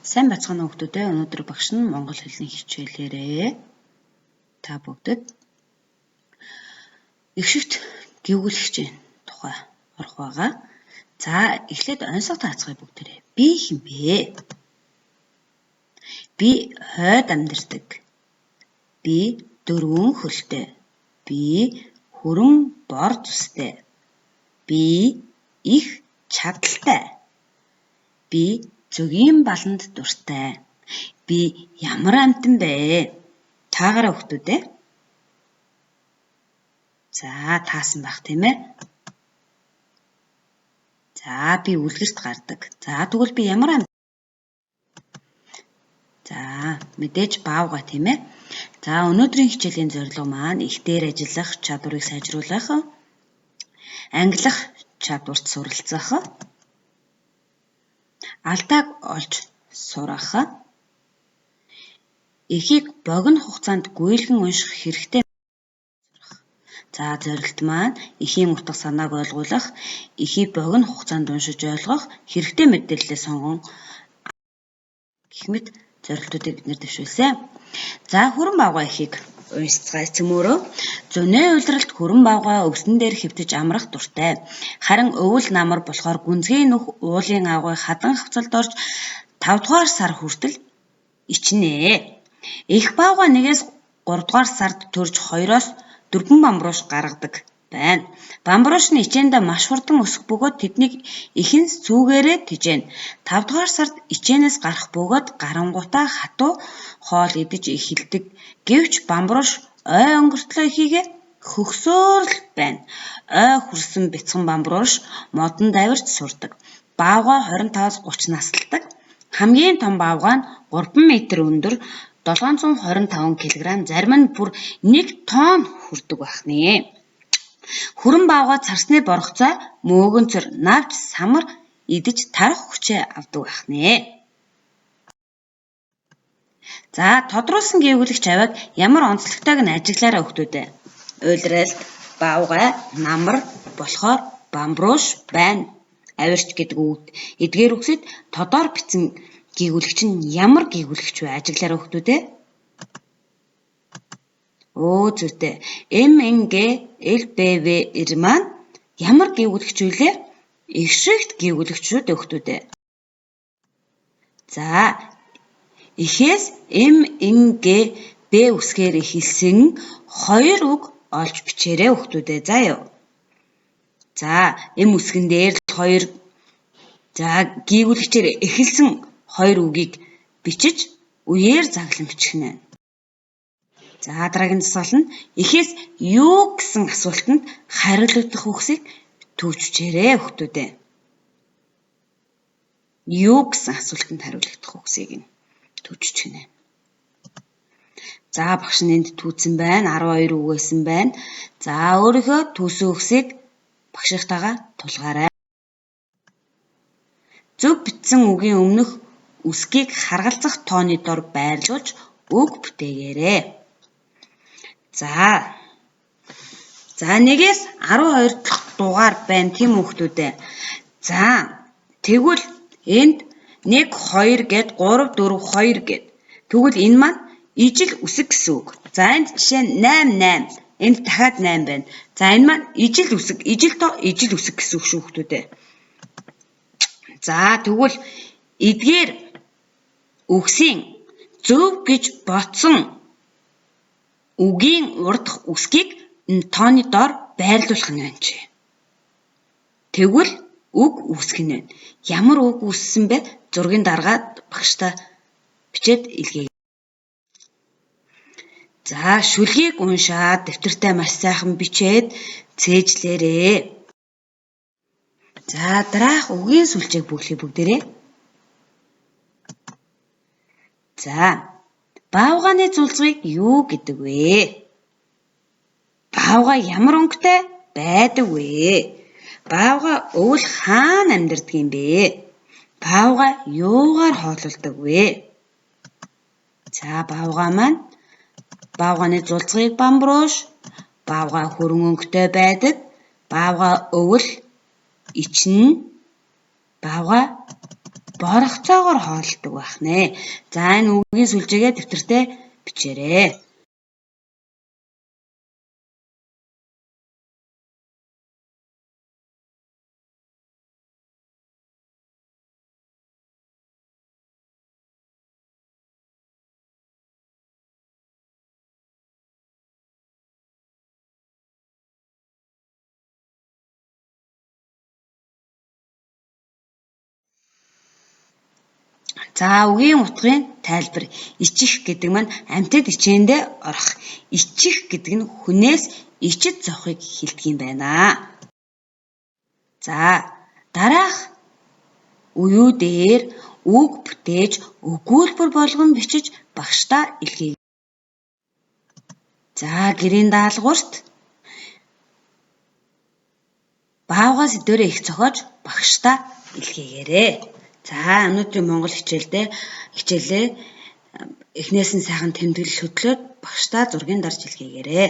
Сайн бацгаана хүүхдүүдээ. Өнөөдөр багш нь монгол хэлний хичээлээрээ та бүгдэд эгшигт гүйгүүлэгчийн тухай орох байгаа. За эхлээд онцлог таацгаая бүгдээрээ. Би хэм бэ? Би хойд амьдардаг. Би дөрвөн хөлтэй. Би хүрэн бор зүстэй. Би их чадaltaй. Би зөгийн баланд дуртай. Би ямар амтан бэ? Таагаараа хүүхдүүдээ. За таасан байх тийм ээ. За би үлгэрт гардаг. За тэгвэл би ямар амт? За мэдээж баавга тийм ээ. За өнөөдрийн хичээлийн зорилго маань их дээр ажиллах чадварыг сайжруулах, ангилах чадварт суралцах, алдааг олж сурах, эхийг богино хугацаанд гүйлгэн унших хэрэгтэй. За зорилт маань эхийн утга санааг ойлгуулах, эхийг богино хугацаанд уншиж ойлгох, хэрэгтэй мэдээлэлээ сонгон гэх мэт зорилтуудыг бид нэр дэвшүүлсэн. За хүрэн баавга эхийг уншицгаая цөмөөрөө. Зуны улиралд хүрэн баавга өвсөн дээр хэвтэж амрах дуртай. Харин өвөл намар болохоор гүнзгий нүх уулын агуй хадан хавцалд орж 5 дугаар сар хүртэл ичнэ. Эх баавга 1-ээс 3 дугаар сард төрж 2-оос 4 бамбрууш гаргадаг байна. Бамбрууш нь ичээндээ маш хурдан өсөх бөгөөд тэднийг ихэнс цүүгээрээ тижээнэ. 5 дугаар сард ичээнээс гарах бөгөөд гарангуутаа хатуу хоол идэж эхэлдэг. Гэвч бамбрууш ой өнгөртлөө ихийгээ хөгсөөр л байна. Ой хүрсэн бяцхан бамбрууш модон давирч сурдаг. Баавга 25-аас 30 насалдаг. Хамгийн том баавга нь 3 м өндөр 725 кг, зарим нь бүр 1 тонн хүрдэг байна. Хүрэн баавга царсны боргоцоо мөөгөнцөр навч самар идэж тарах хүчээ авдаг байна. За тодруулсан гүйгүүлэгч авиаг ямар онцлогтойг нь ажиглаараа хүүхдүүдээ. Улиралд баавгай намар болохоор бамбрууш байна. Авирч гэдэг үг. Эдгээр үгсэд тодор бичсэн гүйгүүлэгч нь ямар гүйгүүлэгч вэ? Ажиглаараа хүүхдүүдээ. Зүйтэй. МНГ-ЛБВ маань ямар гүйгүүлэгч вэ? Эгшигт гүйгүүлэгч шүү дээ хүүхдүүдээ. За эхээс МНГ-Б үсгээр эхэлсэн 2 үг олж бичээрэй хүүхдүүдээ. За юу. За М үсгэн дээр л 2 гүйгүүлэгчээр эхэлсэн 2 үгийг бичиж үеэр загламжчих нэ. За дараагийн засвал нь эхээс юу гэсэн асуултанд хариулагдах үгсийг төвчээрэй хүүхдүүдээ. Юу гэсэн асуултанд хариулагдах үгсийг нь төвччих нэ. За багш нь энд түүцэн байна. 12 үг байсан байна. За өөрийнхөө түүсэн үгсийг багшийнхтайгаа тулгаарай. Зөв бичсэн үгийн өмнөх үсгийг харгалзах тооны дор байрлуулж үг бүтээгээрэй. За 1-ээс 12 дахь дугаар байна тийм хүүхдүүдээ. За тэгвэл энд 1 2 гэд 3 4 2 гэд. Тэгвэл энэ маань ижил үсэг гэсэн үг. За энд жишээ нь 8 8. Энд дахиад 8 байна. За энэ маань ижил үсэг, ижил тоо ижил үсэг гэсэн үг шүү хүүхдүүдээ. За тэгвэл эдгээр үгсийн зөв гэж бодсон үгийн урдах үсгийг тооны дор байрлуулах нь байна чи. Тэгвэл үг үүсгэх нь байна. Ямар үг үүссэн бэ? Зургийн дараагаад багштай бичээд илгээе. За шүлгийг уншаад дэвтэртээ маш сайхан бичээд цээжлээрээ. За дараах үгийн сүлжээг бүглэе бүгдээрээ. За баавганы зулцгийг юу гэдэг вэ? Баавга ямар өнгөтэй байдаг вэ? Баавга өвөл хаана амьдардаг юм бэ? Баавга юугаар хоололдог вэ? За баавга маань баавганы зулцгийг бамбрууш, баавга хүрэн өнгөтэй байдаг, баавга өвөл ичнэ, баавга борогцоогоор хоолдог байх нэ. За энэ үгийн сүлжээгээ дэвтэртээ бичээрэй. За үгийн утгын тайлбар. Ичих гэдэг маань амьтад ичээндээ орох. Ичих гэдэг нь хүнээс ичиж зовхыг хэлдэг юм байна. За дараах үеүү дээр үг бүтээж өгүүлбэр болгон бичиж багштай илгээе. За гэрийн даалгаварт баавгай сэдвэрээ их зохиож багштай илгээгээрэй. За өнөөдрийн монгол хичээлээ эхнээс нь сайхан тэмдэглэл хөтлөөд багштай зургийн дарж илгээгээрэй.